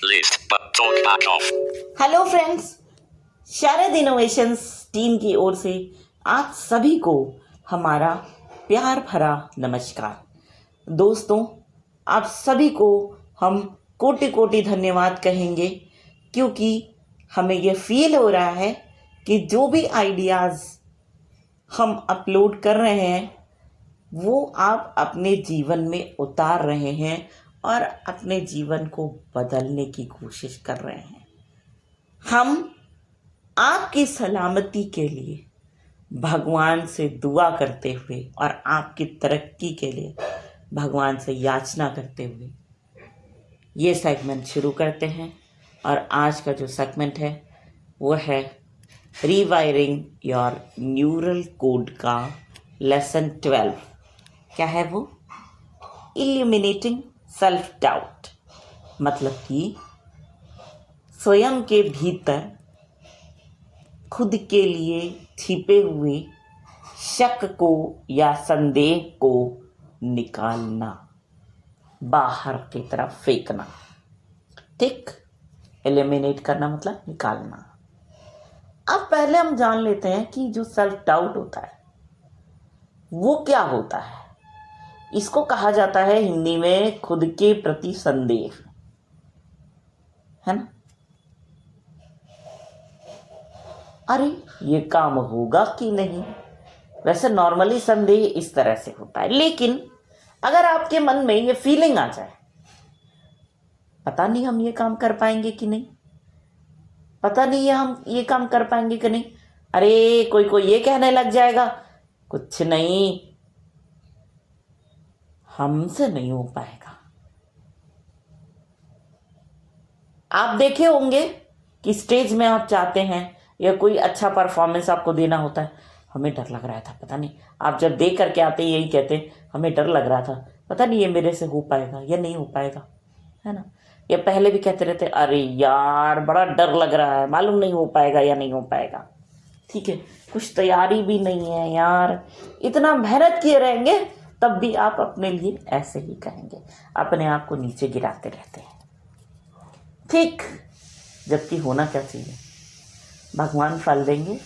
list, but talk back off. Hello friends, Sharad innovations team की ओर से आप सभी को हमारा प्यार भरा नमस्कार। दोस्तों, आप सभी को हम कोटि कोटि धन्यवाद कहेंगे, क्योंकि हमें ये फील हो रहा है कि जो भी आइडियाज़ हम अपलोड कर रहे हैं वो आप अपने जीवन में उतार रहे हैं और अपने जीवन को बदलने की कोशिश कर रहे हैं। हम आपकी सलामती के लिए भगवान से दुआ करते हुए और आपकी तरक्की के लिए भगवान से याचना करते हुए ये सेगमेंट शुरू करते हैं। और आज का जो सेगमेंट है वो है रीवायरिंग योर न्यूरल कोड का लेसन 12। क्या है वो? इल्यूमिनेटिंग सेल्फ डाउट, मतलब कि स्वयं के भीतर खुद के लिए छिपे हुए शक को या संदेह को निकालना, बाहर की तरफ फेंकना। ठीक, एलिमिनेट करना मतलब निकालना। अब पहले हम जान लेते हैं कि जो सेल्फ डाउट होता है वो क्या होता है। इसको कहा जाता है हिंदी में खुद के प्रति संदेह, है ना। अरे ये काम होगा कि नहीं, वैसे नॉर्मली संदेह इस तरह से होता है। लेकिन अगर आपके मन में ये फीलिंग आ जाए, पता नहीं हम ये काम कर पाएंगे कि नहीं, पता नहीं हम ये काम कर पाएंगे कि नहीं, अरे कोई कोई ये कहने लग जाएगा, कुछ नहीं, हमसे नहीं हो पाएगा। आप देखे होंगे कि स्टेज में आप जाते हैं या कोई अच्छा परफॉर्मेंस आपको देना होता है, हमें डर लग रहा था, पता नहीं, आप जब देख करके आते यही कहते हमें डर लग रहा था, पता नहीं ये मेरे से हो पाएगा या नहीं हो पाएगा, है ना। या पहले भी कहते रहते अरे यार बड़ा डर लग रहा है, मालूम नहीं हो पाएगा या नहीं हो पाएगा। ठीक है, कुछ तैयारी भी नहीं है यार, इतना मेहनत किए रहेंगे तब भी आप अपने लिए ऐसे ही कहेंगे, अपने आप को नीचे गिराते रहते हैं। ठीक, जबकि होना क्या चाहिए, भगवान फल देंगे।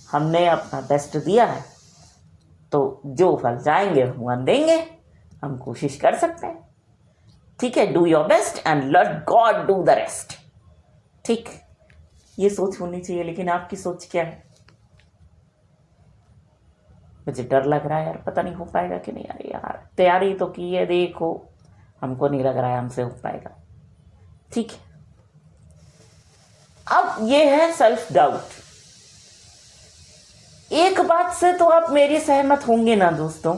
हमने अपना बेस्ट दिया है तो जो फल चाहेंगे भगवान देंगे, हम कोशिश कर सकते हैं। ठीक है, do your best and let God do the rest. ठीक, ये सोच होनी चाहिए। लेकिन आपकी सोच क्या है? मुझे डर लग रहा है यार, पता नहीं हो पाएगा कि नहीं। अरे यार तैयारी तो की है, देखो हमको नहीं लग रहा है हमसे हो पाएगा। ठीक है, अब ये है सेल्फ डाउट। एक बात से तो आप मेरी सहमत होंगे ना दोस्तों,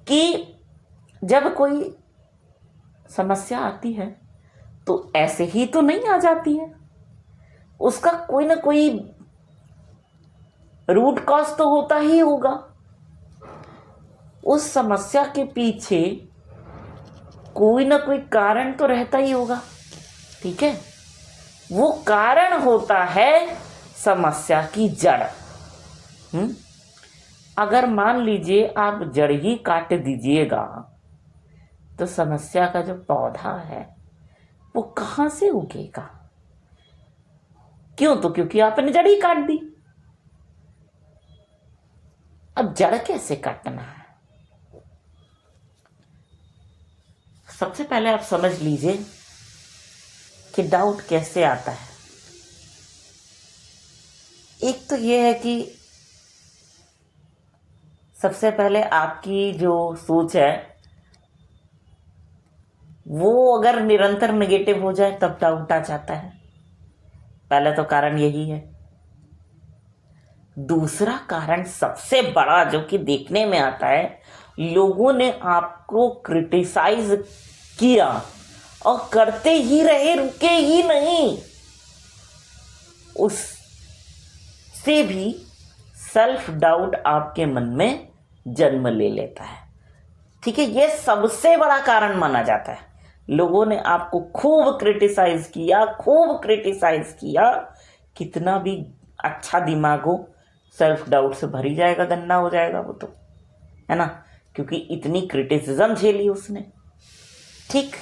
कि जब कोई समस्या आती है तो ऐसे ही तो नहीं आ जाती है, उसका कोई ना कोई रूट कॉज तो होता ही होगा। उस समस्या के पीछे कोई ना कोई कारण तो रहता ही होगा। ठीक है, वो कारण होता है समस्या की जड़। अगर मान लीजिए आप जड़ ही काट दीजिएगा तो समस्या का जो पौधा है वो कहां से उगेगा? क्यों? तो क्योंकि आपने जड़ ही काट दी। अब जड़ कैसे काटना है? सबसे पहले आप समझ लीजिए कि डाउट कैसे आता है। एक तो यह है कि सबसे पहले आपकी जो सोच है वो अगर निरंतर नेगेटिव हो जाए तब डाउट आ जाता है। पहला तो कारण यही है। दूसरा कारण सबसे बड़ा जो कि देखने में आता है, लोगों ने आपको क्रिटिसाइज किया और करते ही रहे, रुके ही नहीं, उससे भी सेल्फ डाउट आपके मन में जन्म ले लेता है। ठीक है, यह सबसे बड़ा कारण माना जाता है। लोगों ने आपको खूब क्रिटिसाइज किया, कितना भी अच्छा दिमाग हो, सेल्फ डाउट से भरी जाएगा, गंदा हो जाएगा वो तो, है ना, क्योंकि इतनी क्रिटिसिज्म झेली उसने। ठीक,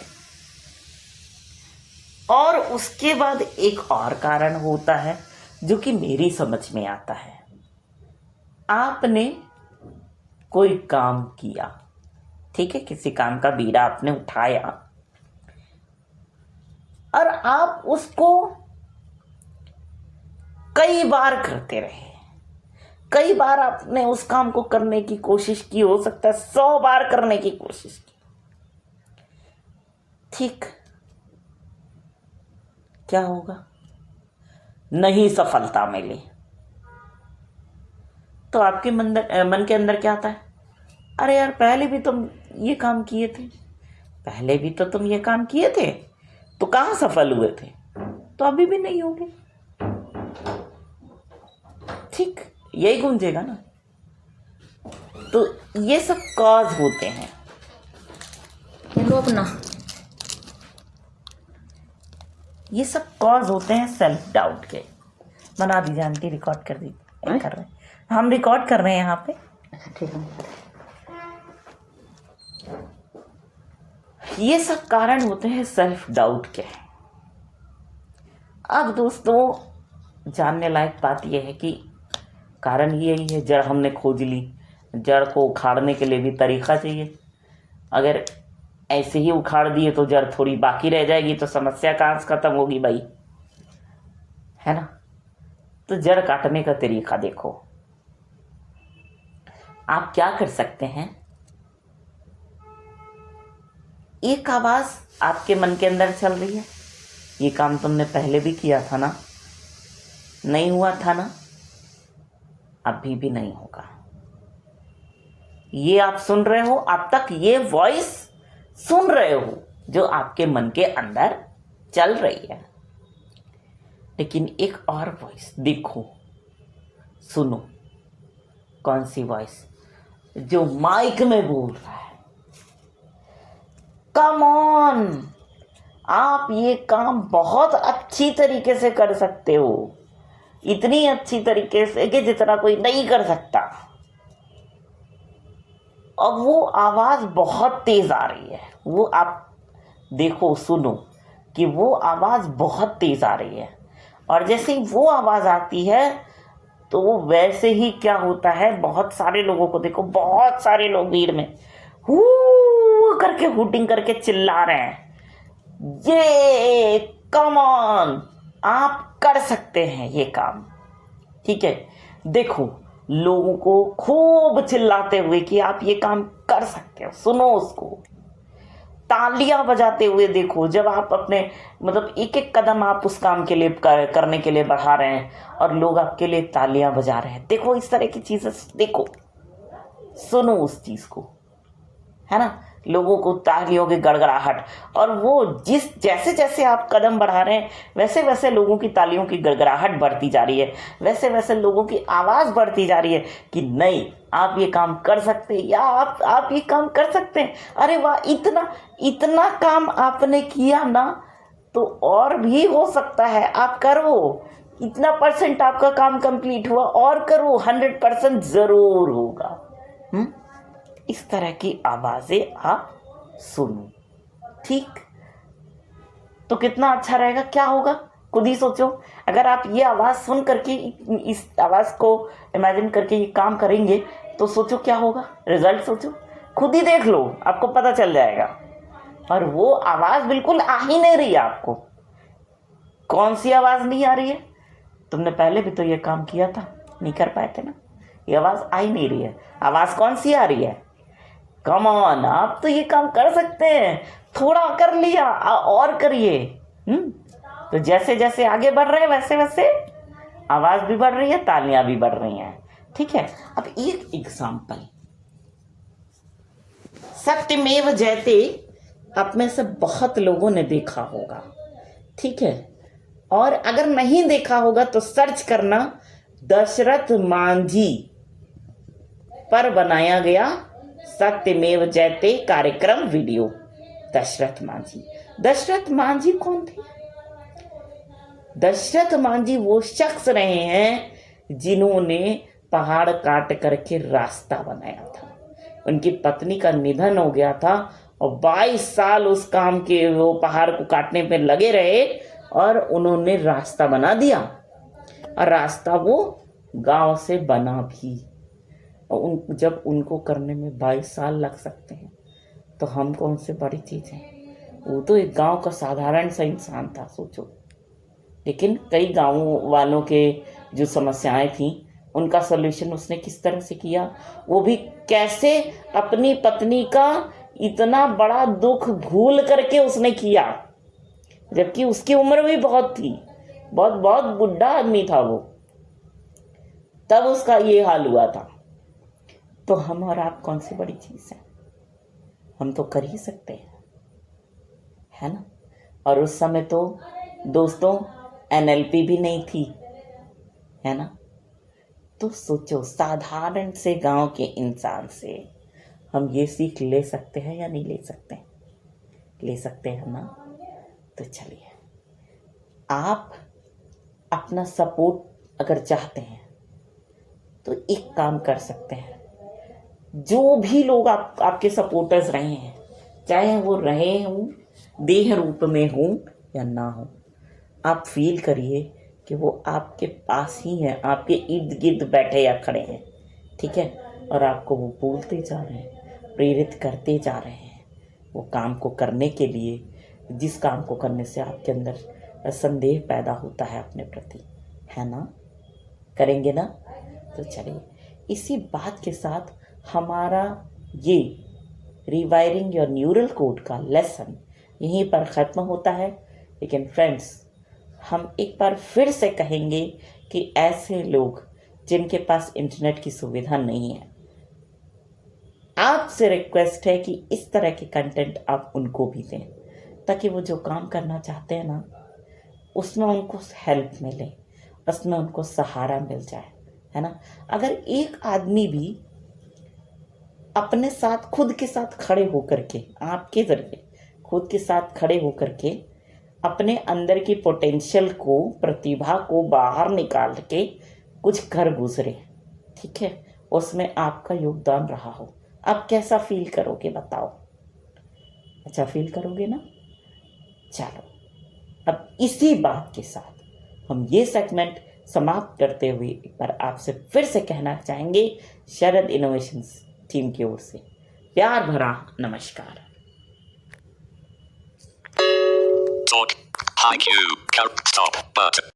और उसके बाद एक और कारण होता है जो कि मेरी समझ में आता है। आपने कोई काम किया, ठीक है, किसी काम का बीड़ा आपने उठाया और आप उसको कई बार करते रहे। कई बार आपने उस काम को करने की कोशिश की, हो सकता है 100 बार करने की कोशिश की, ठीक, क्या होगा? नहीं सफलता मिली तो आपके मन के अंदर क्या आता है? अरे यार, पहले भी तुम ये काम किए थे, पहले भी तो तुम ये काम किए थे, तो कहाँ सफल हुए थे, तो अभी भी नहीं होगे। ठीक, यही गूंजेगा ना। तो ये सब कॉज होते हैं। लो अपना, ये सब कॉज होते हैं सेल्फ डाउट के। बना दीजिए आंटी, रिकॉर्ड कर दीजिए। कर रहे हैं, हम रिकॉर्ड कर रहे हैं यहाँ पे। ठीक है। ये सब कारण होते हैं सेल्फ डाउट के। अब दोस्तों, जानने लायक बात यह है कि कारण यही है, जड़ हमने खोज ली। जड़ को उखाड़ने के लिए भी तरीका चाहिए। अगर ऐसे ही उखाड़ दिए तो जड़ थोड़ी बाकी रह जाएगी, तो समस्या कहाँ से खत्म होगी भाई, है ना। तो जड़ काटने का तरीका देखो। आप क्या कर सकते हैं, एक आवाज आपके मन के अंदर चल रही है, ये काम तुमने पहले भी किया था ना, नहीं हुआ था ना, अभी भी नहीं होगा। ये आप सुन रहे हो, अब तक ये वॉइस सुन रहे हो जो आपके मन के अंदर चल रही है। लेकिन एक और वॉइस देखो, सुनो, कौन सी वॉइस? जो माइक में बोल रहा है, कम ऑन, आप ये काम बहुत अच्छी तरीके से कर सकते हो, इतनी अच्छी तरीके से कि जितना कोई नहीं कर सकता। अब वो आवाज बहुत तेज आ रही है, वो आप देखो, सुनो कि वो आवाज बहुत तेज आ रही है। और जैसे ही वो आवाज आती है तो वो वैसे ही क्या होता है, बहुत सारे लोगों को देखो, बहुत सारे लोग भीड़ में हू करके हुटिंग करके चिल्ला रहे हैं, ये कम ऑन, आप कर सकते हैं ये काम, ठीक है। देखो, लोगों को खूब चिल्लाते हुए कि आप ये काम कर सकते हो, सुनो उसको, तालियां बजाते हुए देखो, जब आप अपने मतलब एक एक कदम आप उस काम के लिए करने के लिए बढ़ा रहे हैं और लोग आपके लिए तालियां बजा रहे हैं। देखो, इस तरह की चीजें देखो, सुनो उस चीज को, है ना। लोगों को तालियों की गड़गड़ाहट, और वो जैसे जैसे आप कदम बढ़ा रहे हैं वैसे वैसे लोगों की तालियों की गड़गड़ाहट बढ़ती जा रही है, वैसे वैसे लोगों की आवाज बढ़ती जा रही है कि नहीं, आप ये काम कर सकते हैं, या आप ये काम कर सकते हैं। अरे वाह, इतना काम आपने किया ना, तो और भी हो सकता है, आप करो, इतना % आपका काम कंप्लीट हुआ, और करो, 100% जरूर होगा। इस तरह की आवाजें आप सुनो, ठीक, तो कितना अच्छा रहेगा। क्या होगा, खुद ही सोचो। अगर आप ये आवाज सुन करके इस आवाज को इमेजिन करके ये काम करेंगे तो सोचो क्या होगा, रिजल्ट सोचो, खुद ही देख लो, आपको पता चल जाएगा। और वो आवाज बिल्कुल आ ही नहीं रही है आपको। कौन सी आवाज नहीं आ रही है? तुमने पहले भी तो ये काम किया था, नहीं कर पाए थे ना, ये आवाज आ ही नहीं रही है। आवाज कौन सी आ रही है? कम ऑन, आप तो ये काम कर सकते हैं, थोड़ा कर लिया, और करिए। तो जैसे जैसे आगे बढ़ रहे हैं वैसे वैसे आवाज भी बढ़ रही है, तालियां भी बढ़ रही हैं, ठीक है। अब एक एग्जाम्पल, सत्यमेव जयते आप में से बहुत लोगों ने देखा होगा, ठीक है। और अगर नहीं देखा होगा तो सर्च करना, दशरथ मांझी पर बनाया गया सत्यमेव जयते कार्यक्रम वीडियो। दशरथ मांझी कौन थे? दशरथ मांझी वो शख्स रहे हैं जिन्होंने पहाड़ काट करके रास्ता बनाया था। उनकी पत्नी का निधन हो गया था और 22 साल उस काम के वो पहाड़ को काटने पे लगे रहे और उन्होंने रास्ता बना दिया, और रास्ता वो गांव से बना भी। और जब उनको करने में 22 साल लग सकते हैं तो हम कौन से बड़ी चीज़ है। वो तो एक गांव का साधारण सा इंसान था, सोचो। लेकिन कई गाँव वालों के जो समस्याएं थी उनका सलूशन उसने किस तरह से किया, वो भी कैसे अपनी पत्नी का इतना बड़ा दुख भूल करके उसने किया, जबकि उसकी उम्र भी बहुत थी, बहुत बहुत बुढ़ा आदमी था वो, तब उसका ये हाल हुआ था। तो हम और आप कौन सी बड़ी चीज़ है, हम तो कर ही सकते हैं, है ना। और उस समय तो दोस्तों NLP भी नहीं थी, है ना। तो सोचो, साधारण से गांव के इंसान से हम ये सीख ले सकते हैं या नहीं ले सकते? ले सकते हैं ना। तो चलिए, आप अपना सपोर्ट अगर चाहते हैं तो एक काम कर सकते हैं। जो भी लोग आपके सपोर्टर्स रहे हैं, चाहे वो रहे हों देह रूप में हों या ना हो, आप फील करिए कि वो आपके पास ही हैं, आपके इर्द गिर्द बैठे या खड़े हैं, ठीक है। और आपको वो बोलते जा रहे हैं, प्रेरित करते जा रहे हैं वो काम को करने के लिए, जिस काम को करने से आपके अंदर संदेह पैदा होता है अपने प्रति, है ना। करेंगे ना। तो चलिए, इसी बात के साथ हमारा ये रिवायरिंग योर न्यूरल कोड का लेसन यहीं पर ख़त्म होता है। लेकिन फ्रेंड्स, हम एक बार फिर से कहेंगे कि ऐसे लोग जिनके पास इंटरनेट की सुविधा नहीं है, आपसे रिक्वेस्ट है कि इस तरह के कंटेंट आप उनको भी दें, ताकि वो जो काम करना चाहते हैं ना, उसमें उनको हेल्प मिले, उसमें उनको सहारा मिल जाए, है ना। अगर एक आदमी भी अपने साथ खुद के साथ खड़े होकर के, आपके जरिए खुद के साथ खड़े होकर के अपने अंदर की पोटेंशियल को, प्रतिभा को बाहर निकाल के कुछ कर गुजरे, ठीक है, उसमें आपका योगदान रहा हो, आप कैसा फील करोगे बताओ? अच्छा फील करोगे ना। चलो, अब इसी बात के साथ हम ये सेगमेंट समाप्त करते हुए एक बार आपसे फिर से कहना चाहेंगे, शरद इनोवेशंस टीम की ओर से प्यार भरा नमस्कार। Talk. Haiku. Stop. Button.